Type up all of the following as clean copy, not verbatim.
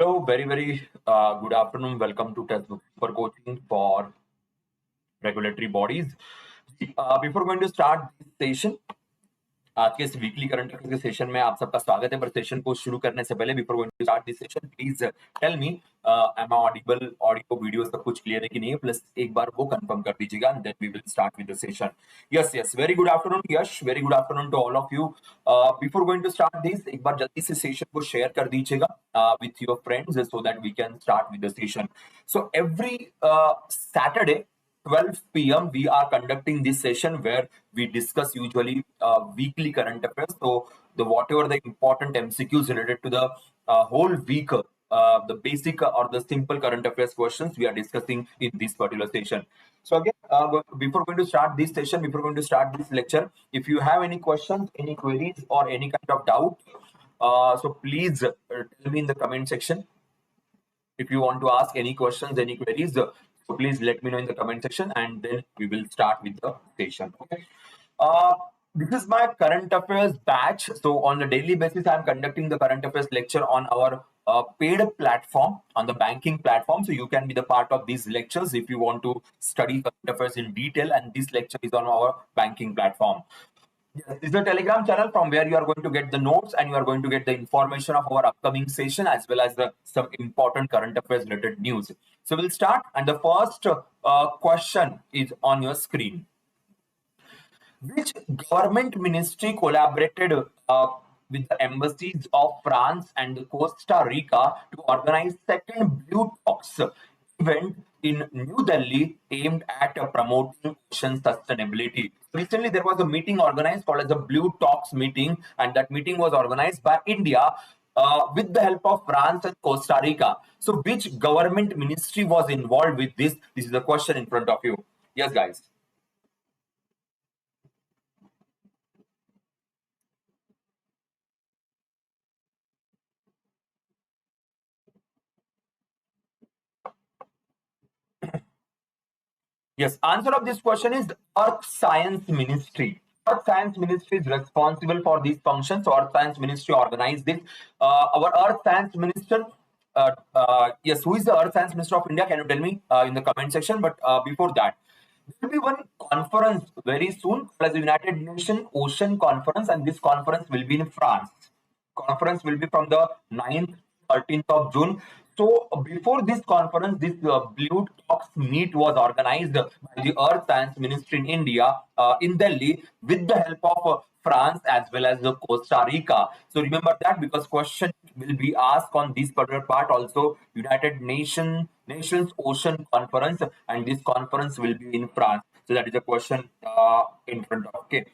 Hello, very good afternoon. Welcome to Testbook for coaching for regulatory bodies. Before going to start this session, आज के इस weekly current affairs के session में आप सबका स्वागत है। पर सेशन को शुरू करने से पहले before going to start this session please tell me am I audible, audio video सब कुछ क्लियर है कि नहीं है, प्लस एक बार वो कंफर्म कर दीजिएगा and then we will start with the session. Yes very good afternoon Yash, very good afternoon to all of you. Before going to start this, एक बार जल्दी से सेशन को शेयर कर दीजिएगा with your friends so that we can start with the session. So every Saturday 12 p.m. we are conducting this session where we discuss usually weekly current affairs. So whatever the important MCQs related to the whole week, the basic or the simple current affairs questions we are discussing in this particular session. So again, before going to start this session, before going to start this lecture, if you have any questions, any queries or any kind of doubt, so please tell me in the comment section. If you want to ask any questions, any queries, so please let me know in the comment section and then we will start with the session. Okay. This is my current affairs batch. So on a daily basis, I am conducting the current affairs lecture on our paid platform, on the banking platform. So you can be the part of these lectures if you want to study current affairs in detail, and this lecture is on our banking platform. Yes, this is a Telegram channel from where you are going to get the notes and you are going to get the information of our upcoming session as well as some important current affairs related news. So we'll start, and the first question is on your screen. Which government ministry collaborated with the embassies of France and Costa Rica to organize second Blue Talks event in New Delhi aimed at promoting ocean sustainability? Recently, there was a meeting organized called as the Blue Talks meeting, and that meeting was organized by India with the help of France and Costa Rica. So, which government ministry was involved with this? This is the question in front of you. Yes, guys. Yes, answer of this question is Earth Science Ministry. Earth Science Ministry is responsible for these functions. So Earth Science Ministry organized this. Our Earth Science Minister, yes, who is the Earth Science Minister of India? Can you tell me in the comment section? But before that, there will be one conference very soon called the United Nations Ocean Conference, and this conference will be in France. Conference will be from the 9th, 13th of June. So before this conference, this Blue Talks meet was organized by the Earth Science Ministry in India in Delhi with the help of France as well as the Costa Rica. So remember that, because question will be asked on this particular part also. United Nations Ocean Conference, and this conference will be in France. So that is a question in front of. Okay.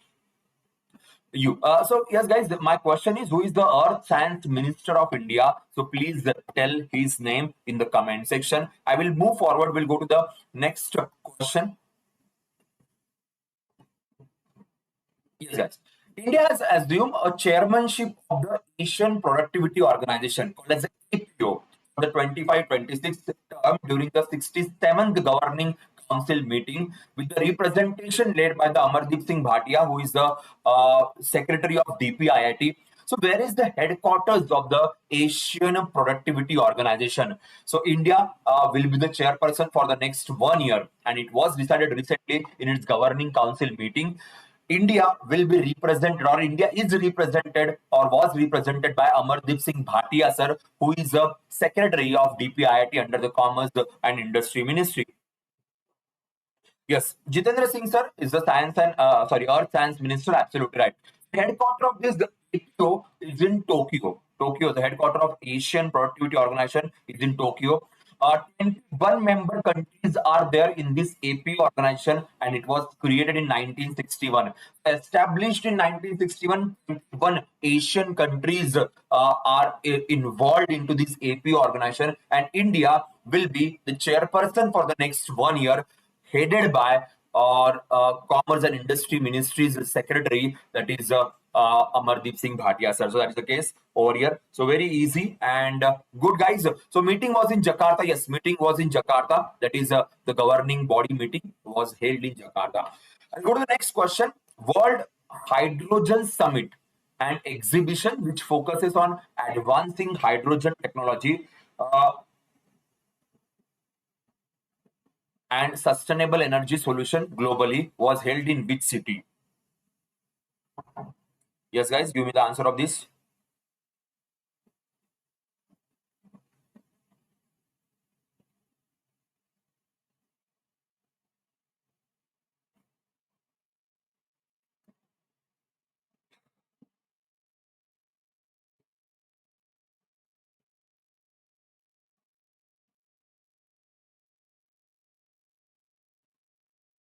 You. So yes, guys, my question is, who is the Earth Science Minister of India? So please tell his name in the comment section. I will move forward. We'll go to the next question. Yes, guys. India has assumed a chairmanship of the Asian Productivity Organization called as the APO for the 25-26 term during the 67th Governing Council meeting, with the representation led by the Amardeep Singh Bhatia, who is the Secretary of DPIIT. So where is the headquarters of the Asian Productivity Organization? So India will be the chairperson for the next 1 year, and it was decided recently in its Governing Council meeting. India will be represented, or India is represented or was represented by Amardeep Singh Bhatia sir, who is the Secretary of DPIIT under the Commerce and Industry Ministry. Yes, Jitendra Singh sir is the Science and Earth Science Minister. Absolutely right. The headquarter of this APO is in Tokyo. Tokyo, the headquarter of Asian Productivity Organization is in Tokyo. 21 member countries are there in this AP organization, and it was created in 1961. Established in 1961, 21 Asian countries are involved into this AP organization, and India will be the chairperson for the next 1 year, headed by our Commerce and Industry Ministry's secretary, that is Amardeep Singh Bhatia sir. So that is the case over here. So very easy and good, guys. So meeting was in Jakarta. Yes, meeting was in Jakarta. That is the governing body meeting was held in Jakarta. I'll go to the next question. World Hydrogen Summit and exhibition which focuses on advancing hydrogen technology uh, and sustainable energy solution globally was held in which city? Yes, guys, give me the answer of this.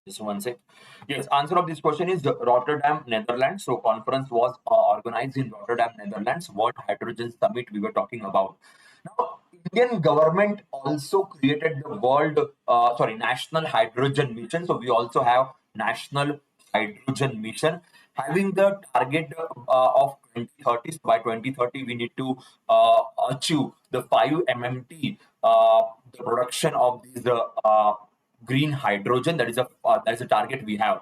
Just one sec. Yes, answer of this question is Rotterdam, Netherlands. So conference was organized in Rotterdam, Netherlands. World Hydrogen Summit we were talking about. Now, Indian government also created the National Hydrogen Mission. So we also have National Hydrogen Mission having the target of 2030. So by 2030, we need to achieve the 5 MMT, the production of these green hydrogen. That is a target we have.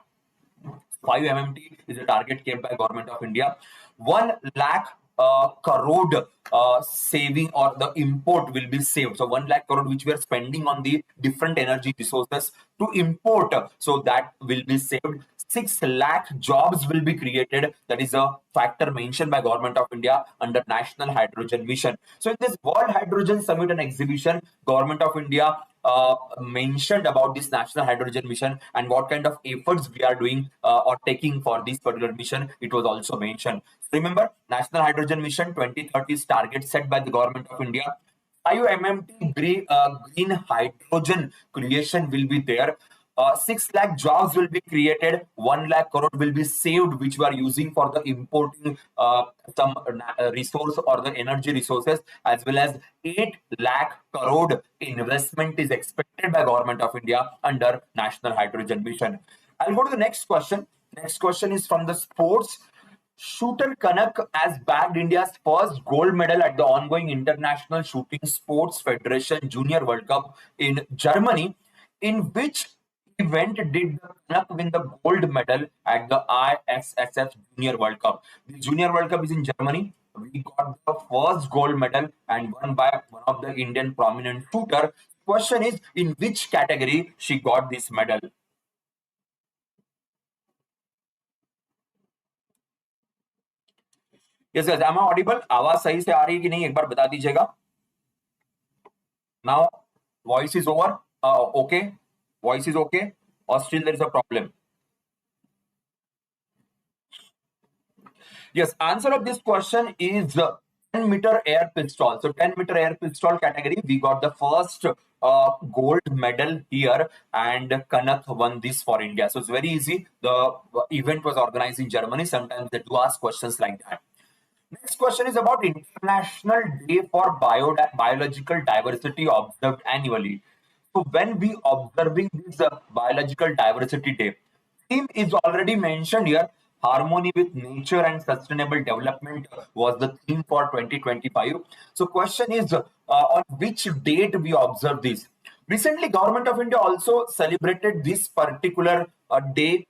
5 MMT is a target kept by government of India. 1 lakh crore saving, or the import will be saved. So 1 lakh crore which we are spending on the different energy resources to import, so that will be saved. 6 lakh jobs will be created. That is a factor mentioned by government of India under National Hydrogen Mission. So in this World Hydrogen Summit and Exhibition, government of India mentioned about this National Hydrogen Mission and what kind of efforts we are doing or taking for this particular mission. It was also mentioned. Remember, National Hydrogen Mission 2030's target set by the government of India. 5 MMT green hydrogen creation will be there. 6 lakh jobs will be created. 1 lakh crore will be saved, which we are using for the importing some resource or the energy resources, as well as 8 lakh crore investment is expected by government of India under National Hydrogen Mission. I'll go to the next question. Next question is from the sports. Shooter Kanak has bagged India's first gold medal at the ongoing International Shooting Sports Federation Junior World Cup in Germany. In which event did the Kanak win the gold medal at the ISSF Junior World Cup? The Junior World Cup is in Germany. We got the first gold medal and won by one of the Indian prominent shooter. Question is, in which category she got this medal? Yes yes am I audible? आवाज सही से आ रही है कि नहीं, एक बार बता दीजिएगा. Now voice is over. Okay, voice is okay, और still there is a problem? Yes, answer of this question is 10-meter air pistol. So 10-meter air pistol category, we got the first gold medal here, and Kanak won this for India. So it's very easy. The event was organized in Germany. Sometimes they do ask questions like that. Next question is about International Day for Biological Diversity observed annually. So when we observing this Biological Diversity Day, theme is already mentioned here. Harmony with nature and sustainable development was the theme for 2025. So question is, on which date we observe this? Recently, Government of India also celebrated this particular day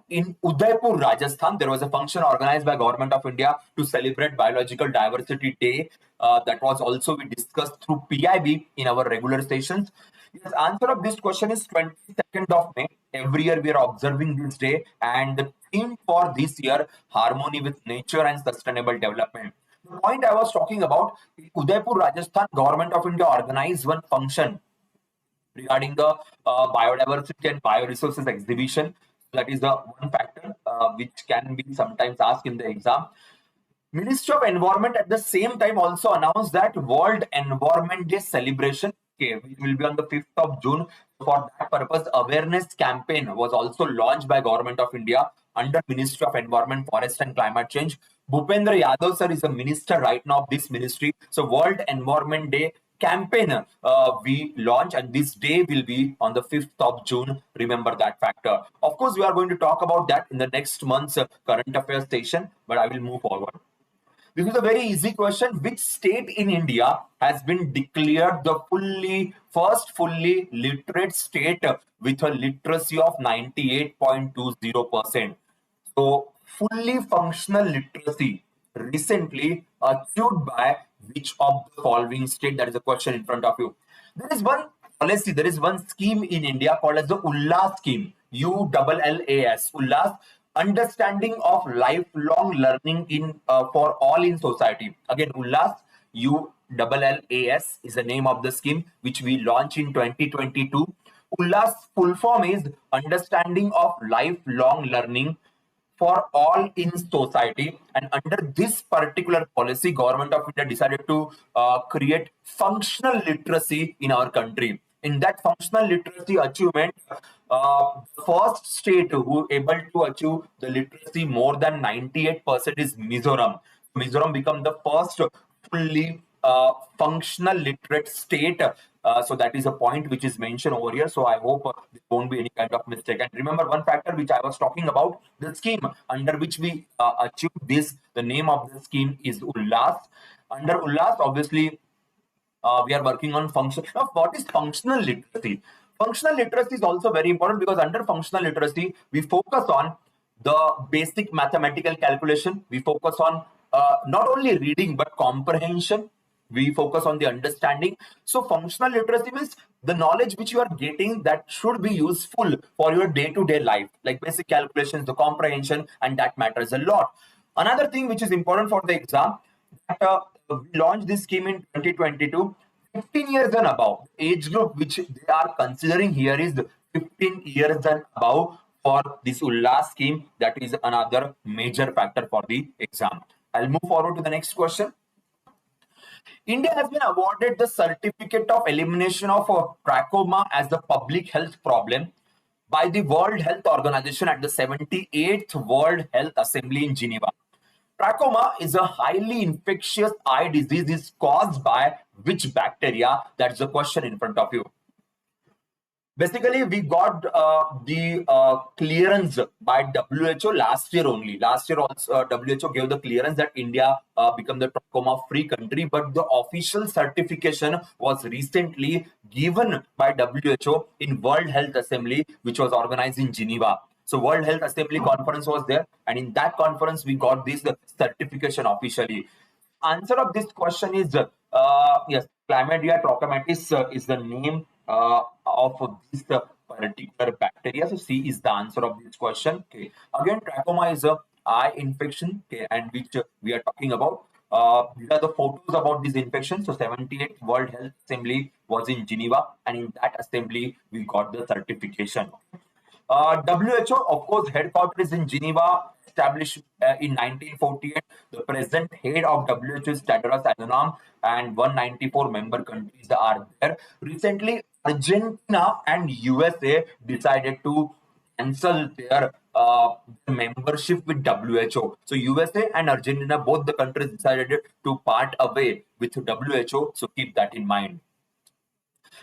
in Udaipur, Rajasthan. There was a function organized by Government of India to celebrate Biological Diversity Day. That was also we discussed through PIB in our regular stations. Yes, answer of this question is 22nd of May. Every year we are observing this day, and the theme for this year, harmony with nature and sustainable development. The point I was talking about, Udaipur, Rajasthan, Government of India organized one function regarding the biodiversity and bioresources exhibition. That is the one factor which can be sometimes asked in the exam. Ministry of Environment at the same time also announced that World Environment Day celebration, okay, which will be on the 5th of June. For that purpose, awareness campaign was also launched by Government of India under Ministry of Environment, Forest and Climate Change. Bhupendra Yadav sir is a minister right now of this ministry. So World Environment Day campaign we launch, and this day will be on the 5th of June. Remember that factor. Of course, we are going to talk about that in the next month's current affairs station, but I will move forward. This is a very easy question. Which state in India has been declared the first fully literate state with a literacy of 98.20%? So fully functional literacy recently achieved by which of the following state? That is a question in front of you. There is one policy, there is one scheme in India called as the Ullas scheme, ULLAS, Ullas, understanding of lifelong learning in for all in society. Again, Ullas, ULLAS is the name of the scheme which we launched in 2022. Ullas full form is understanding of lifelong learning for all in society, and under this particular policy government of India decided to create functional literacy in our country. In that functional literacy achievement, the first state who able to achieve the literacy more than 98% is Mizoram. Mizoram become the first fully functional literate state. So that is a point which is mentioned over here. So I hope there won't be any kind of mistake. And remember one factor which I was talking about, the scheme under which we achieve this, the name of the scheme is Ullas. Under Ullas, obviously, we are working on function. Now, what is functional literacy? Functional literacy is also very important because under functional literacy, we focus on the basic mathematical calculation. We focus on not only reading but comprehension. We focus on the understanding. So functional literacy means the knowledge which you are getting that should be useful for your day-to-day life, like basic calculations, the comprehension, and that matters a lot. Another thing which is important for the exam, that we launched this scheme in 2022. 15 years and above, age group which they are considering here is 15 years and above for this Ullas scheme. That is another major factor for the exam. I'll move forward to the next question. India has been awarded the certificate of elimination of trachoma as a public health problem by the World Health Organization at the 78th World Health Assembly in Geneva. Trachoma is a highly infectious eye disease is caused by which bacteria? That's the question in front of you. Basically, we got the clearance by WHO last year only. Last year also WHO gave the clearance that India become the trachoma-free country, but the official certification was recently given by WHO in World Health Assembly, which was organized in Geneva. So World Health Assembly conference was there, and in that conference, we got this certification officially. Answer of this question is yes, Chlamydia trachomatis is the name of this particular bacteria. So C is the answer of this question. Okay. Again, trachoma is a eye infection, okay, and which we are talking about. These are the photos about this infection. So 78th World Health Assembly was in Geneva, and in that assembly we got the certification. WHO, of course, headquarters in Geneva, established in 1948. The present head of WHO is Tedros Adhanom, and 194 member countries are there. Recently, Argentina and USA decided to cancel their membership with WHO. So USA and Argentina, both the countries decided to part away with WHO. So keep that in mind.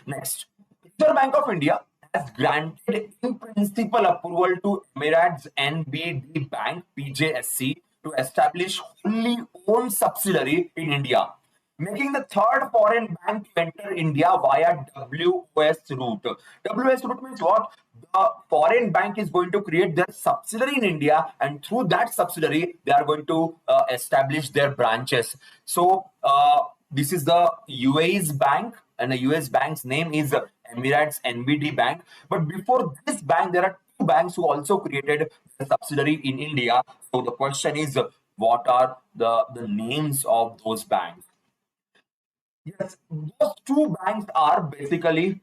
Next, Reserve Bank of India has granted in principle approval to Emirates NBD Bank PJSC to establish wholly owned subsidiary in India, making the third foreign bank to enter India via WOS route. WOS route means what? The foreign bank is going to create their subsidiary in India, and through that subsidiary, they are going to establish their branches. So this is the UAE's bank, and the US bank's name is Emirates NBD Bank. But before this bank, there are two banks who also created a subsidiary in India. So the question is, what are the names of those banks? Yes, those two banks are basically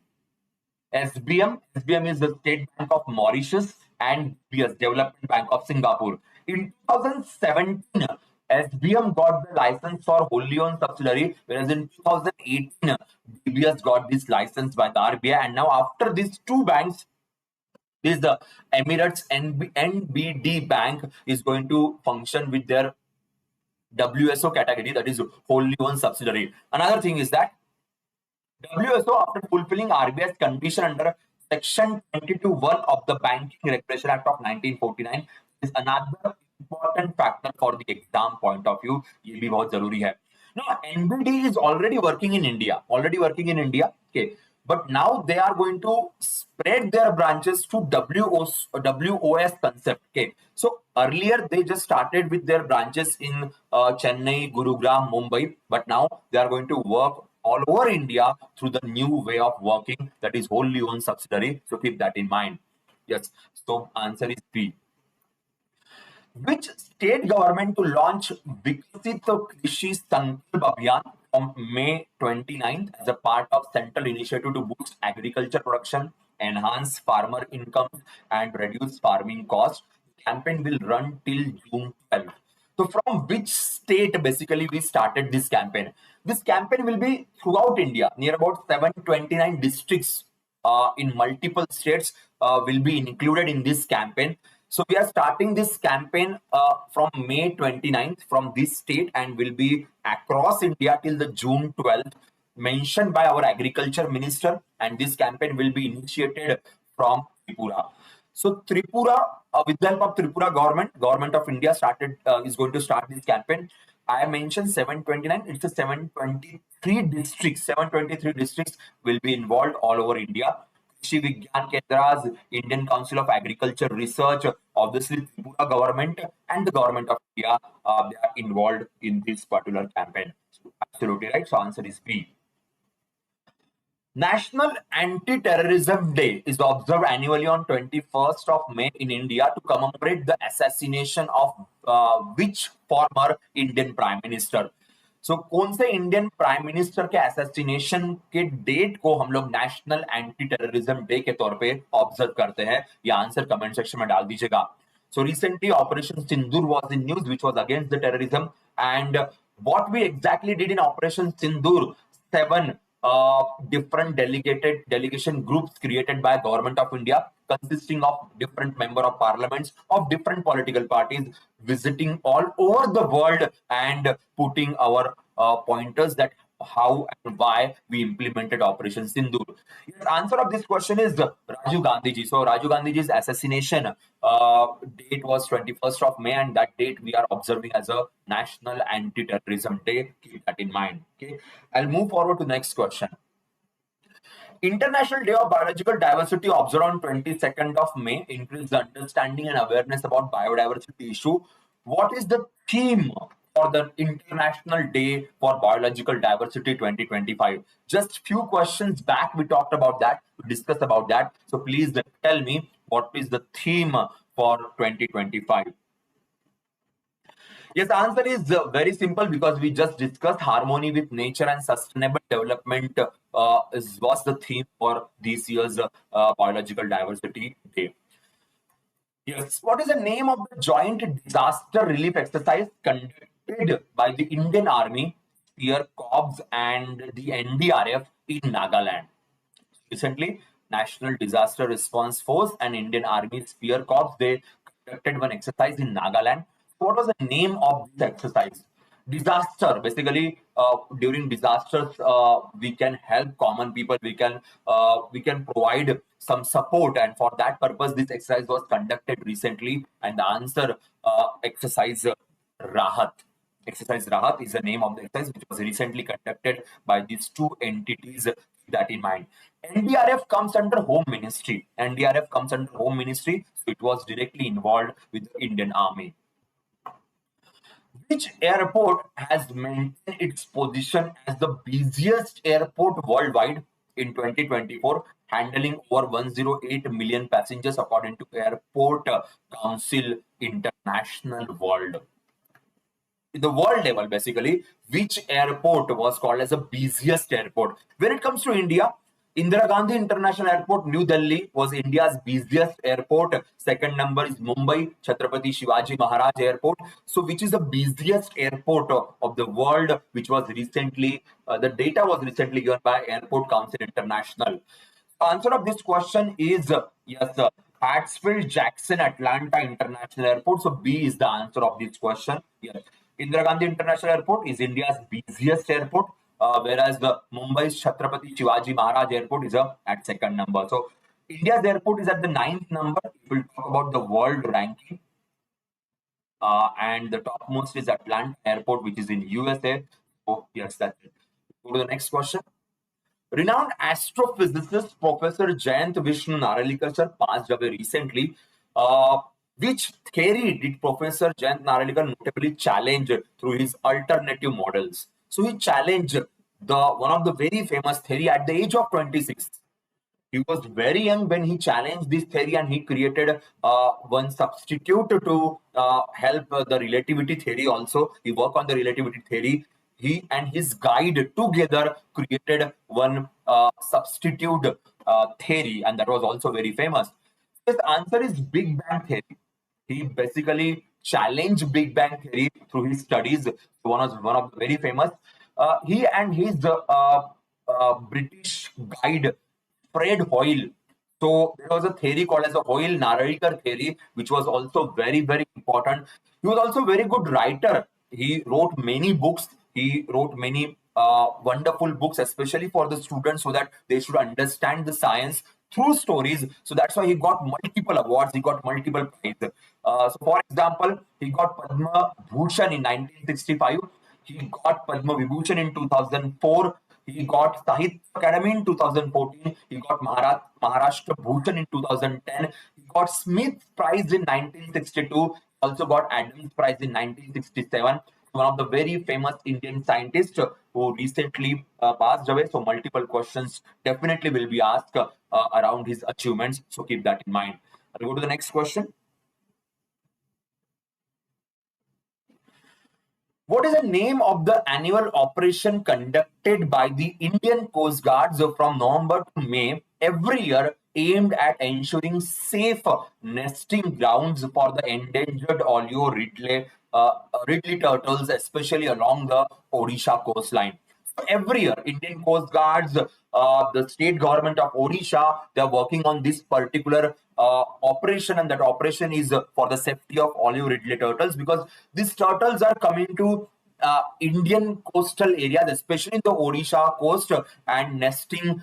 SBM. SBM is the State Bank of Mauritius, and BS, Development Bank of Singapore. In 2017, SBM got the license for wholly owned subsidiary, whereas in 2018, BBS got this license by the RBI. And now after these two banks, this the Emirates NBD Bank is going to function with their WSO category, that is wholly owned subsidiary. Another thing is that WSO, after fulfilling RBI's condition under Section 22(1) of the Banking Regulation Act of 1949, is another important factor for the exam point of view. ये भी बहुत जरूरी है. Now, NBD is already working in India. Okay. but now they are going to spread their branches to WOS concept. Okay, so earlier they just started with their branches in Chennai, Gurugram, Mumbai, but now they are going to work all over India through the new way of working, that is wholly owned subsidiary. So keep that in mind. Yes, so answer is B. Which state government to launch Viksit Krishi Sankalp Abhiyan from May 29th as a part of central initiative to boost agriculture production, enhance farmer income, and reduce farming costs? The campaign will run till June 12th. So from which state basically we started this campaign? This campaign will be throughout India, near about 729 districts in multiple states will be included in this campaign. So we are starting this campaign from May 29th from this state and will be across India till the June 12th, mentioned by our agriculture minister, and this campaign will be initiated from Tripura. So Tripura, with the help of Tripura government of India is going to start this campaign. I mentioned 729. It's a 723 districts. 723 districts will be involved all over India. Krishi Vigyan Kendras, Indian Council of Agriculture Research, obviously Tripura government and the government of India, they are involved in this particular campaign. So absolutely right. So answer is B. National Anti-Terrorism Day is observed annually on 21st of May in India to commemorate the assassination of which former Indian Prime Minister. So कौन से Indian prime minister के assassination के date को हम लोग national anti terrorism day के तौर पे ऑब्जर्व करते हैं? ये आंसर कमेंट सेक्शन में डाल दीजिएगा. So recently Operation Sindoor was in news, which was against the terrorism, and what we exactly did in Operation Sindoor, 7 different delegation groups created by government of India, consisting of different member of parliaments of different political parties, visiting all over the world and putting our pointers that how and why we implemented Operation Sindoor. Yes, answer of this question is Rajiv Gandhi ji. So Rajiv Gandhi ji's assassination date was 21st of May, and that date we are observing as a National Anti-Terrorism Day. Keep that in mind. Okay, I'll move forward to the next question. International Day of Biological Diversity observed on 22nd of May increased the understanding and awareness about biodiversity issue. What is the theme for the International Day for Biological Diversity 2025? Just few questions back we talked about that, we discussed about that. So please tell me what is the theme for 2025. Yes, the answer is very simple, because we just discussed harmony with nature and sustainable development was the theme for this year's Biological Diversity Day. Yes, what is the name of the joint disaster relief exercise conducted by the Indian Army, Spear Corps, and the NDRF in Nagaland? Recently, National Disaster Response Force and Indian Army Spear Corps, they conducted one exercise in Nagaland. What was the name of this exercise? Disaster. Basically, during disasters, we can help common people. We can provide some support, and for that purpose, this exercise was conducted recently. And the answer, exercise Rahat. Exercise Rahat is the name of the exercise, which was recently conducted by these two entities. Keep that in mind. NDRF comes under Home Ministry. NDRF comes under Home Ministry, so it was directly involved with the Indian Army. Which airport has maintained its position as the busiest airport worldwide in 2024, handling over 108 million passengers according to Airport Council International World? The world level, basically, which airport was called as the busiest airport? When it comes to India, Indira Gandhi International Airport, New Delhi, was India's busiest airport. Second number is Mumbai, Chhatrapati Shivaji Maharaj Airport. So, which is the busiest airport of the world, which was recently, the data was recently given by Airport Council International. Answer of this question is yes, Hartsfield Jackson Atlanta International Airport. So, B is the answer of this question. Yes. Indira Gandhi International Airport is India's busiest airport, whereas the Mumbai's Chhatrapati Shivaji Maharaj Airport is at second number. So India's airport is at the 9th number. We'll talk about the world ranking. And the topmost is Atlanta Airport, which is in USA. So yes, that's it. Go to the next question. Renowned astrophysicist Professor Jayant Vishnu Narlikar sir passed away recently. Which theory did Professor Jayant Narlikar notably challenge through his alternative models? So he challenged the one of the very famous theory at the age of 26. He was very young when he challenged this theory, and he created one substitute to help the relativity theory also. He worked on the relativity theory. He and his guide together created one substitute theory, and that was also very famous. His answer is Big Bang theory. He basically challenged Big Bang theory through his studies. One of the very famous. He and his British guide Fred Hoyle. So there was a theory called as the Hoyle-Narlikar theory, which was also very, very important. He was also a very good writer. He wrote many books. He wrote many wonderful books, especially for the students, so that they should understand the science through stories. So that's why he got multiple awards. He got multiple prizes. So for example, he got Padma Bhushan in 1965. He got Padma Vibhushan in 2004. He got Sahitya Academy in 2014. He got Maharashtra Bhushan in 2010. He got Smith Prize in 1962. Also got Adams Prize in 1967. One of the very famous Indian scientists who recently passed away. So multiple questions definitely will be asked around his achievements. So keep that in mind. I'll go to the next question. What is the name of the annual operation conducted by the Indian Coast Guards from November to May every year, aimed at ensuring safe nesting grounds for the endangered ridley turtles, especially along the Odisha coastline? Every year, Indian Coast Guards, the state government of Odisha, they are working on this particular operation, and that operation is for the safety of olive ridley turtles, because these turtles are coming to Indian coastal areas, especially in the Odisha coast, and nesting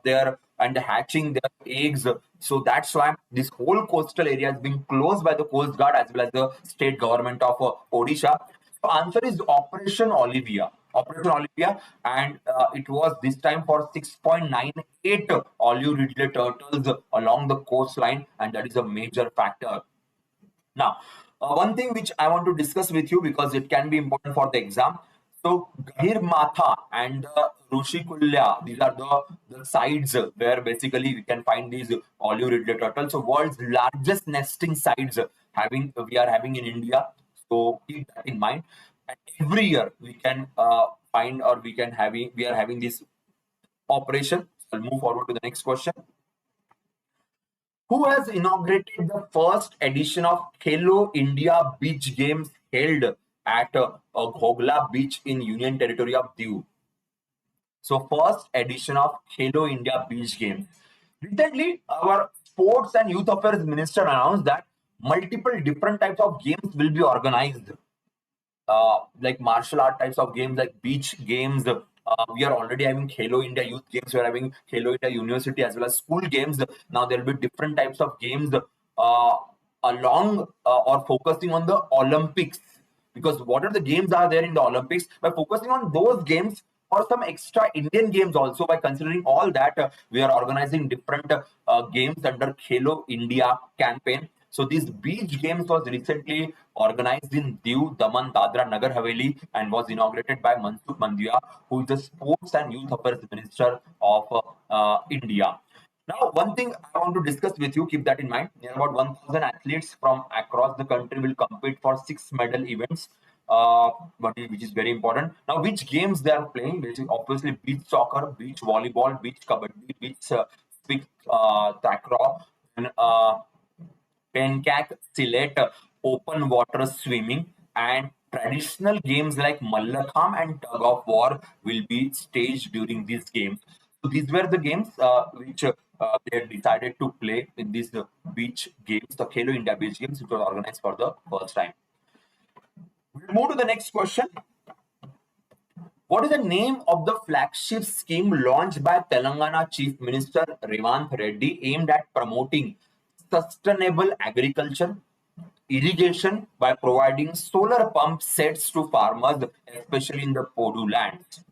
there and hatching their eggs. So that's why this whole coastal area is being closed by the Coast Guard as well as the state government of Odisha. So answer is Operation Olivia. Operation Olivia, and it was this time for 6.98 olive ridley turtles along the coastline, and that is a major factor. Now, one thing which I want to discuss with you, because it can be important for the exam. So, Gahir Matha and Rushikulya, these are the sites where basically we can find these olive ridley turtles. So, world's largest nesting sites we are having in India. So, keep that in mind. And every year we can find, or we are having this operation. I'll move forward to the next question. Who has inaugurated the first edition of Khelo India Beach Games held at Ghogla Beach in Union Territory of Diu? So, first edition of Khelo India Beach Games. Recently, our Sports and Youth Affairs Minister announced that multiple different types of games will be organized, like martial art types of games, like beach games. We are already having Khelo India Youth Games. We are having Khelo India University as well as school games. Now there will be different types of games along or focusing on the Olympics. Because what are the games are there in the Olympics? By focusing on those games or some extra Indian games also, by considering all that, we are organizing different games under Khelo India campaign. So these beach games was recently organized in Diu, Daman, Dadra, Nagar Haveli, and was inaugurated by Mansukh Mandaviya, who is the Sports and Youth Affairs Minister of India. Now, one thing I want to discuss with you, keep that in mind. Near about 1,000 athletes from across the country will compete for 6 medal events, which is very important. Now, which games they are playing? Which is obviously beach soccer, beach volleyball, beach kabaddi, beach takraw, and Pencak Silet, open water swimming, and traditional games like Mallakham and tug of war will be staged during these games. So these were the games which they had decided to play in these beach games, the Khelo India Beach Games, which was organized for the first time. We'll move to the next question. What is the name of the flagship scheme launched by Telangana Chief Minister Revanth Reddy, aimed at promoting sustainable agriculture, irrigation by providing solar pump sets to farmers, especially in the Podu lands?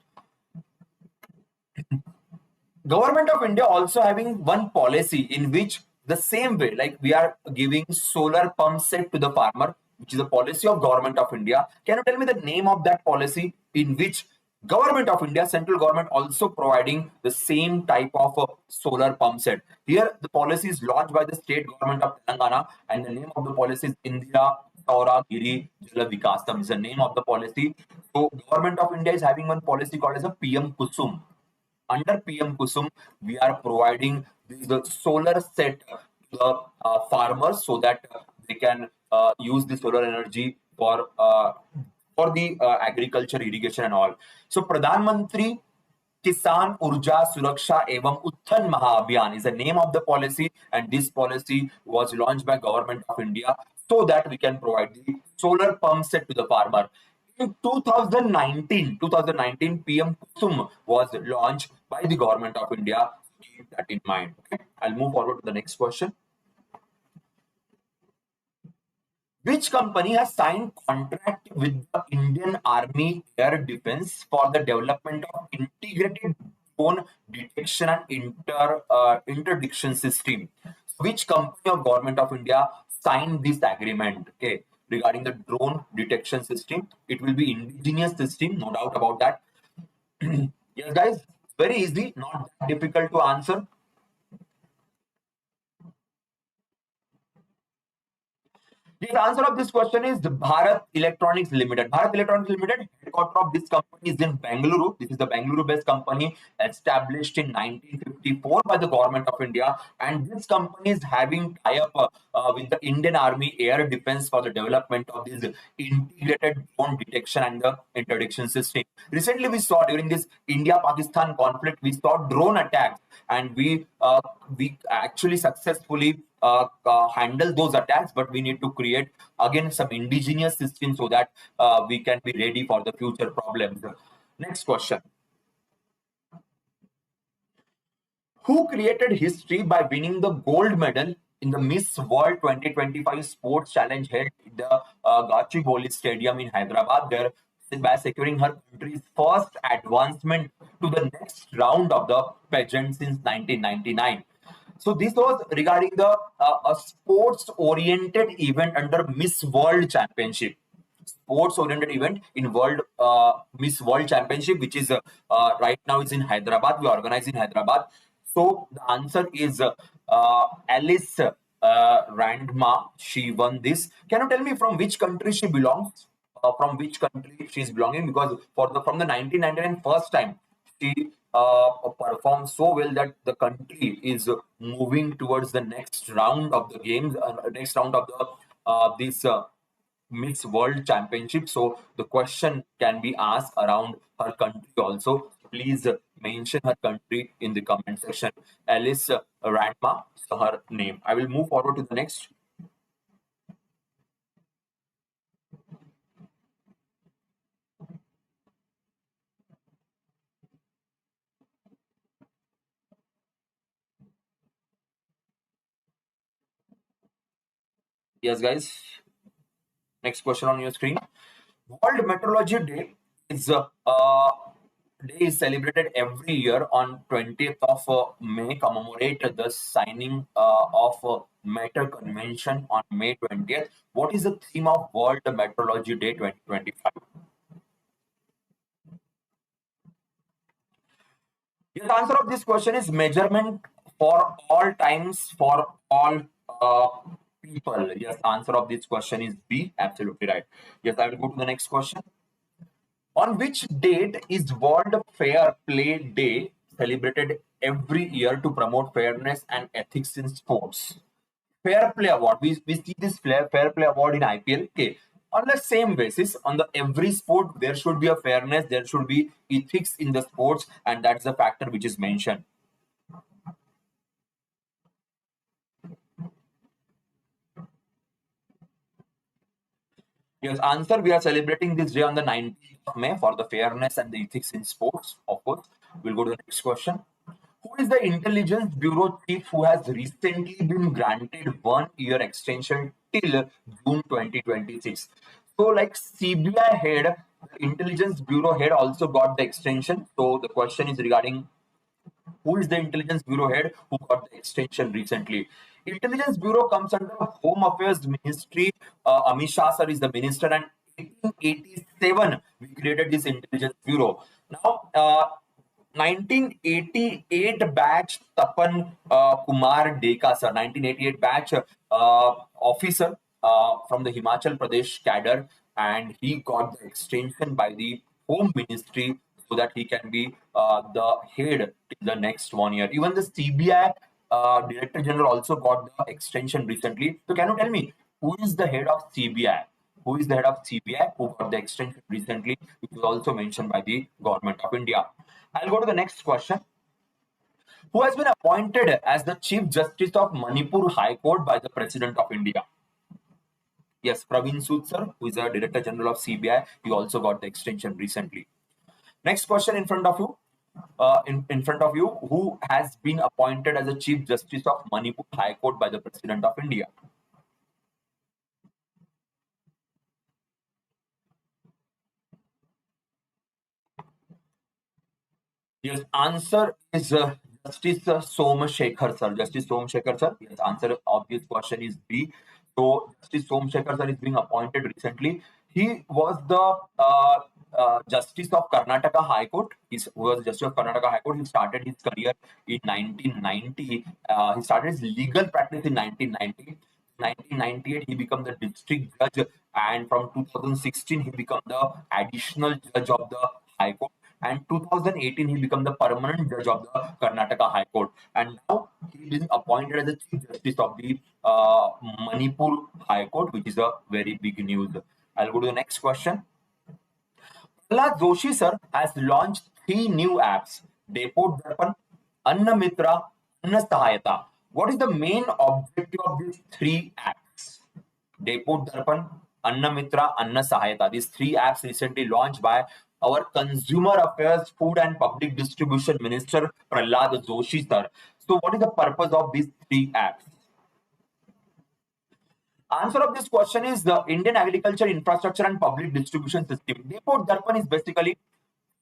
Government of India also having one policy in which the same way, like we are giving solar pump set to the farmer, which is a policy of Government of India. Can you tell me the name of that policy in which Government of India, central government also providing the same type of solar pump set? Here, the policy is launched by the state government of Telangana, and the name of the policy is Indira Saura Giri Jala Vikasam is the name of the policy. So, Government of India is having one policy called as a PM Kusum. Under PM Kusum, we are providing the solar set to the farmers so that they can use the solar energy for the agriculture, irrigation, and all. So, Pradhan Mantri Kisan Urja Suraksha Evam Uttan Mahabhiyan is the name of the policy, and this policy was launched by Government of India so that we can provide the solar pump set to the farmer. In 2019, PM Kusum was launched by the Government of India. Keep that in mind. Okay? I'll move forward to the next question. Which company has signed contract with the Indian Army Air Defense for the development of integrated drone detection and interdiction system? Which company of Government of India signed this agreement? Okay, regarding the drone detection system, it will be indigenous system, no doubt about that. Yes, guys, very easy, not that difficult to answer. The answer of this question is the Bharat Electronics Limited. Bharat Electronics Limited, headquarters of this company is in Bengaluru. This is the Bengaluru-based company established in 1954 by the Government of India. And this company is having tie-up with the Indian Army Air Defense for the development of this integrated drone detection and the interdiction system. Recently, we saw during this India-Pakistan conflict, we saw drone attacks, and we actually successfully handle those attacks, but we need to create again some indigenous system so that we can be ready for the future problems. Next question. Who created history by winning the gold medal in the Miss World 2025 Sports Challenge held in the Gachibowli Stadium in Hyderabad, there by securing her country's first advancement to the next round of the pageant since 1999? So this was regarding the a sports-oriented event under Miss World Championship. Sports-oriented event in World Miss World Championship, which is right now is in Hyderabad. We organize in Hyderabad. So the answer is Alice Randma. She won this. Can you tell me from which country she belongs? From which country she is belonging? Because from the 1999 first time she performed so well that the country is moving towards the next round of the games, next round of the this Miss World Championship. So the question can be asked around her country also. Please mention her country in the comment section. Alice Randma, so her name. I will move forward to the next. Yes, guys. Next question on your screen. World Metrology Day is celebrated every year on 20th of May, commemorate the signing of Meter Convention on May 20th. What is the theme of World Metrology Day 2025? The answer of this question is measurement for all times, for all people. Yes, answer of this question is B. Absolutely right. Yes, I will go to the next question. On which date is World Fair Play Day celebrated every year to promote fairness and ethics in sports? Fair Play Award. We see this Fair Play Award in IPL. Okay. On the same basis, on the every sport, there should be a fairness, there should be ethics in the sports, and that's the factor which is mentioned. Yes, answer, we are celebrating this day on the 19th of May for the fairness and the ethics in sports, of course. We'll go to the next question. Who is the intelligence bureau chief who has recently been granted 1 year extension till June 2026? So like CBI head, intelligence bureau head also got the extension. So the question is regarding Who is the Intelligence Bureau head who got the extension recently? Intelligence Bureau comes under Home Affairs Ministry. Amit Shah sir is the minister, and 1887 we created this Intelligence Bureau. Now, 1988 batch Tapan Kumar Deka sir, 1988 batch officer from the Himachal Pradesh cadre, and he got the extension by the Home Ministry so that he can be the head in the next 1 year. Even the CBI Director General also got the extension recently. So can you tell me who is the head of CBI? Who is the head of CBI who got the extension recently, which was also mentioned by the Government of India? I'll go to the next question. Who has been appointed as the Chief Justice of Manipur High Court by the President of India? Yes, Praveen Sood sir, who is the Director General of CBI, he also got the extension recently. Next question in front of you. In front of you, who has been appointed as the Chief Justice of Manipur High Court by the President of India? Yes, answer is Justice Somashekar sir. Justice Somashekar sir. Yes, answer of this question is B. So Justice Somashekar sir is being appointed recently. He was the Justice of Karnataka High Court. He was Justice of Karnataka High Court. He started his career in 1990. He started his legal practice in 1990. 1998 he became the district judge, and from 2016 he became the additional judge of the High Court, and 2018 he became the permanent judge of the Karnataka High Court, and now he is appointed as the Chief Justice of the Manipur High Court, which is a very big news. I'll go to the next question. Prahlad Joshi sir has launched 3 new apps: Depot Darpan, Anna Mitra, Anna Sahayata. What is the main objective of these 3 apps? Depot Darpan, Anna Mitra, Anna Sahayata. These 3 apps recently launched by our Consumer Affairs, Food and Public Distribution Minister Prahlad Joshi sir. So, what is the purpose of these 3 apps? Answer of this question is the Indian Agriculture Infrastructure and Public Distribution System. Depot Darpan is basically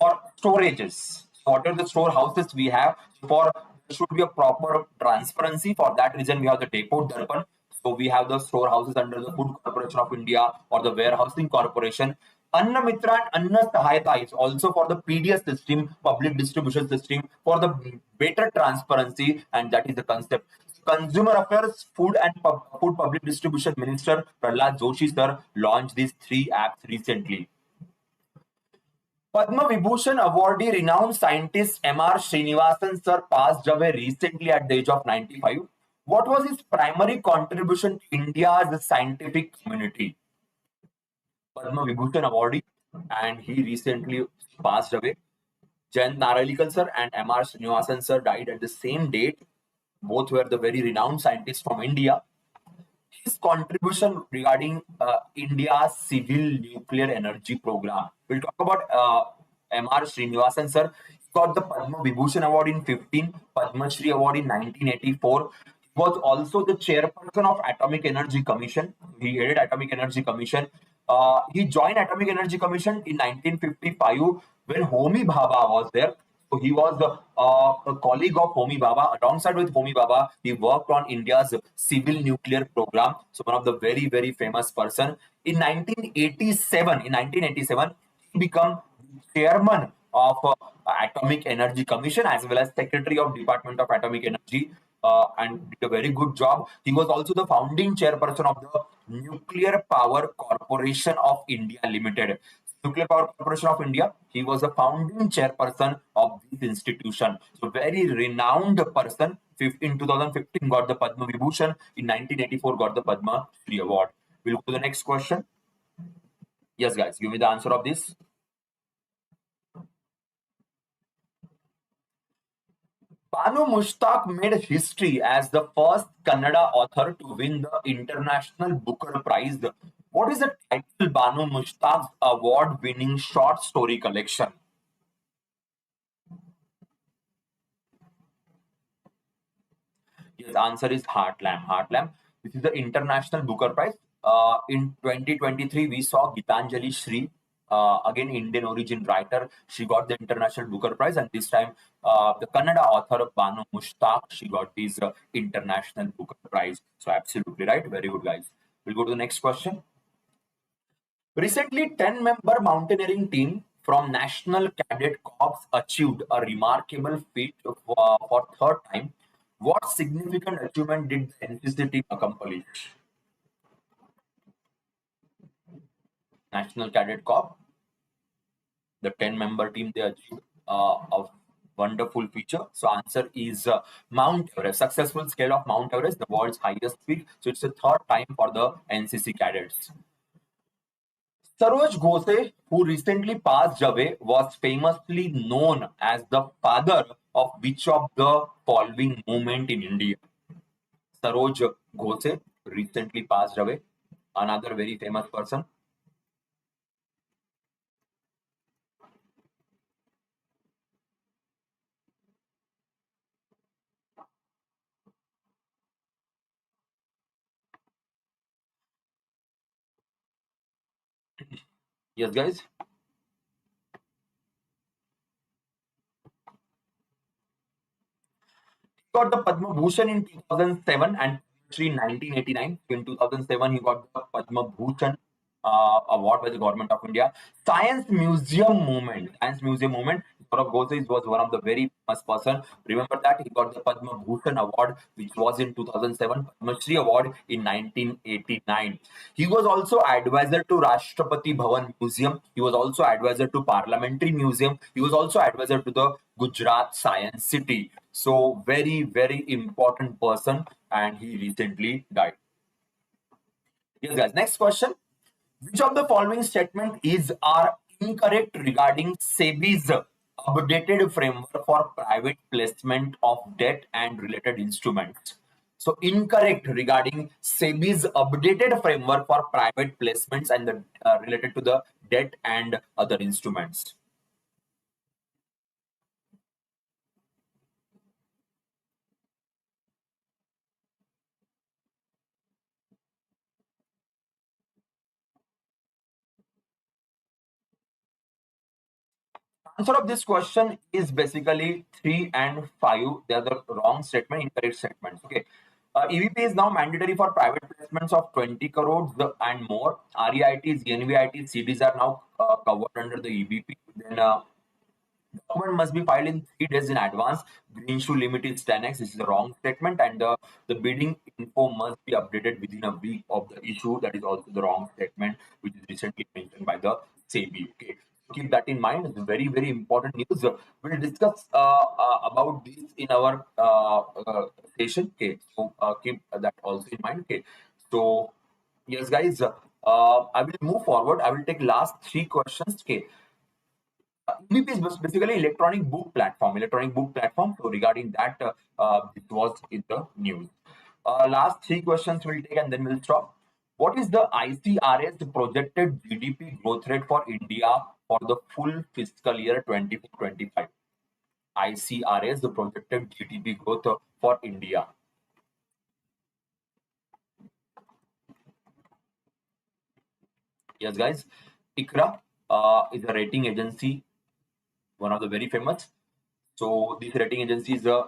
for storages. So what are the storehouses we have? For there should be a proper transparency. For that reason, we have the Depot Darpan. So we have the storehouses under the Food Corporation of India or the Warehousing Corporation. Anna Mitra and Anna Sahayata is also for the PDS system, public distribution system, for the better transparency, and that is the concept. Consumer Affairs, Food and Food Public Distribution Minister Prahlad Joshi sir launched these 3 apps recently. Padma Vibhushan awardee renowned scientist M.R. Srinivasan sir passed away recently at the age of 95. What was his primary contribution to India's scientific community? Padma Vibhushan awardee, and he recently passed away. Jayant Narlikar sir and M.R. Srinivasan sir died at the same date. Both were the very renowned scientists from India. His contribution regarding India's civil nuclear energy program. We'll talk about M.R. Srinivasan sir. He got the Padma Vibhushan Award in 15, Padma Shri Award in 1984. He was also the chairperson of Atomic Energy Commission. He headed Atomic Energy Commission. He joined Atomic Energy Commission in 1955 when Homi Bhabha was there. So he was a colleague of Homi Bhabha. Alongside with Homi Bhabha, he worked on India's civil nuclear program. So one of the very, very famous person. In 1987, he became chairman of Atomic Energy Commission as well as Secretary of Department of Atomic Energy, and did a very good job. He was also the founding chairperson of the Nuclear Power Corporation of India Limited. Nuclear Power Corporation of India, he was the founding chairperson of this institution. So very renowned person. In 2015 got the Padma Vibhushan. In 1984 got the Padma Shri Award. We'll go to the next question. Yes, guys, give me the answer of this. Banu Mushtaq made history as the first Kannada author to win the International Booker Prize. What is the title Banu Mushtaq's award-winning short story collection? Yes, answer is Heartland. Heartland. This is the International Booker Prize. In 2023, we saw Gitanjali Shri. again Indian origin writer. She got the International Booker Prize, and this time the Kannada author Banu Mushtaq, she got this International Booker Prize. So absolutely right. Very good, guys. We'll go to the next question. Recently, 10-member mountaineering team from National Cadet Corps achieved a remarkable feat for third time. What significant achievement did the NCC team accomplish? National Cadet Corps, the 10-member team, they achieved a wonderful feature. So answer is Mount Everest. Successful scale of Mount Everest, the world's highest peak. So it's the third time for the NCC cadets. Saroj Ghose, who recently passed away, was famously known as the father of which of the following movement in India? Saroj Ghose recently passed away, another very famous person. Yes, guys. Got the Padma Bhushan in 2007 and in 1989. In 2007, he got the Padma Bhushan award by the government of India. Science Museum Movement. Science Museum Movement. Saurabh Ghose was one of the very famous person. Remember that he got the Padma Bhushan award, which was in 2007. Padma Shri award in 1989. He was also advisor to Rashtrapati Bhavan Museum. He was also advisor to Parliamentary Museum. He was also advisor to the Gujarat Science City. So very, very important person, and he recently died. Yes, guys. Next question. Which of the following statement are incorrect regarding SEBI's updated framework for private placement of debt and related instruments? So incorrect regarding SEBI's updated framework for private placements and the related to the debt and other instruments. Answer of this question is basically 3 and 5. They are the wrong statement, incorrect statements. Okay. EVP is now mandatory for private placements of 20 crores and more. REITs, NVITs, CDs are now covered under the EVP. Then document must be filed in 3 days in advance. Green shoe limit is 10x. This is the wrong statement. And the bidding info must be updated within a week of the issue. That is also the wrong statement, which is recently mentioned by the SEBI. Okay. Keep that in mind. It's very, very important news. We'll discuss about this in our session. Okay. So keep that also in mind. Okay. So yes, guys. I will move forward. I will take last 3 questions. Okay. EBP is basically electronic book platform. Electronic book platform. So regarding that, this was in the news. Last 3 questions we'll take and then we'll stop. What is the ICRS projected GDP growth rate for India for the full fiscal year 2025? ICRS, the projected GDP growth for India. Yes, guys. ICRA is a rating agency, one of the very famous. So this rating agency is a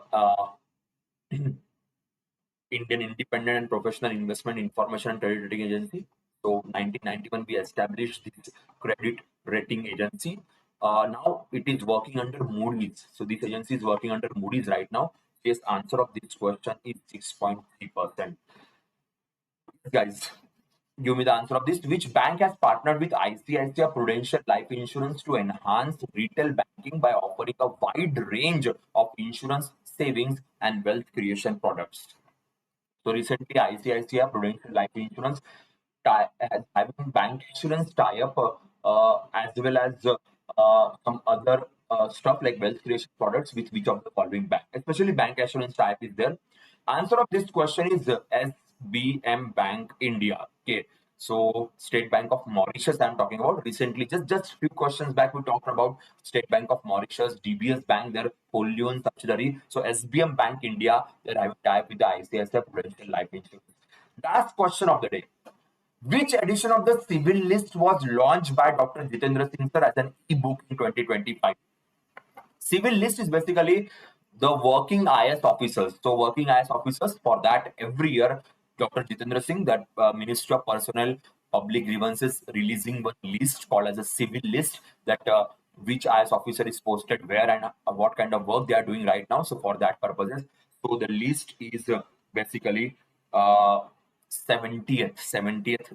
Indian Independent and Professional Investment Information and Credit Rating Agency. So 1991 we established this credit rating agency. Now it is working under Moody's. So this agency is working under Moody's right now. Yes, answer of this question is 6.3%. Guys, give me the answer of this. Which bank has partnered with ICICI Prudential Life Insurance to enhance retail banking by offering a wide range of insurance, savings, and wealth creation products? So recently, ICICI Prudential Life Insurance has having bank insurance tie-up as well as some other stuff like wealth creation products with which of the following bank, especially bank assurance type is there. Answer of this question is SBM Bank India. Okay. So State Bank of Mauritius I'm talking about. Recently, just few questions back, we talked about State Bank of Mauritius, DBS Bank, their wholly owned subsidiary. So SBM Bank India, they're having tie with the ICICI Prudential Life Insurance. Last question of the day. Which edition of the civil list was launched by Dr. Jitendra Singh sir as an e-book in 2025? Civil list is basically the working IS officers. So working IS officers, for that every year, Dr. Jitendra Singh, that Ministry of Personnel Public Grievances, releasing one list called as a civil list, that which IS officer is posted where and what kind of work they are doing right now. So for that purposes, so the list is basically 70th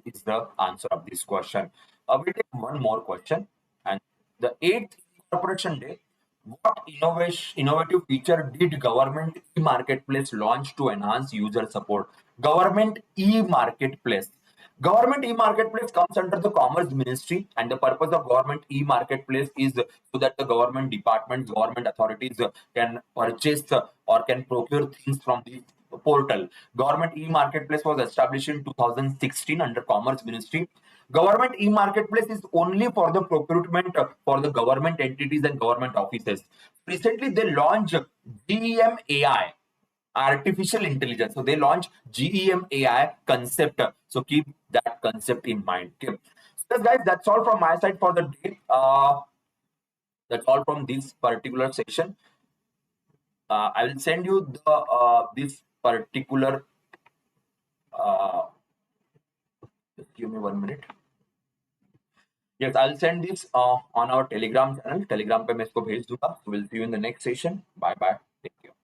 is the answer of this question. We'll take one more question, and the 8th Corporation Day. What innovative feature did government e-marketplace launch to enhance user support? Government e-marketplace. Government e-marketplace comes under the Commerce Ministry, and the purpose of government e-marketplace is so that the government departments, government authorities can purchase or can procure things from the portal. Government e-marketplace was established in 2016 under Commerce Ministry. Government e-marketplace is only for the procurement for the government entities and government offices. Recently, they launched GEM AI, artificial intelligence. So they launched GEM AI concept. So keep that concept in mind. Okay. So guys, that's all from my side for the day. That's all from this particular section. I will send you the this particular. Just give me 1 minute. Yes, I'll send this on our Telegram channel. Telegram पे मैं इसको भेज दूंगा. We'll see you in the next session. Bye bye. Take care.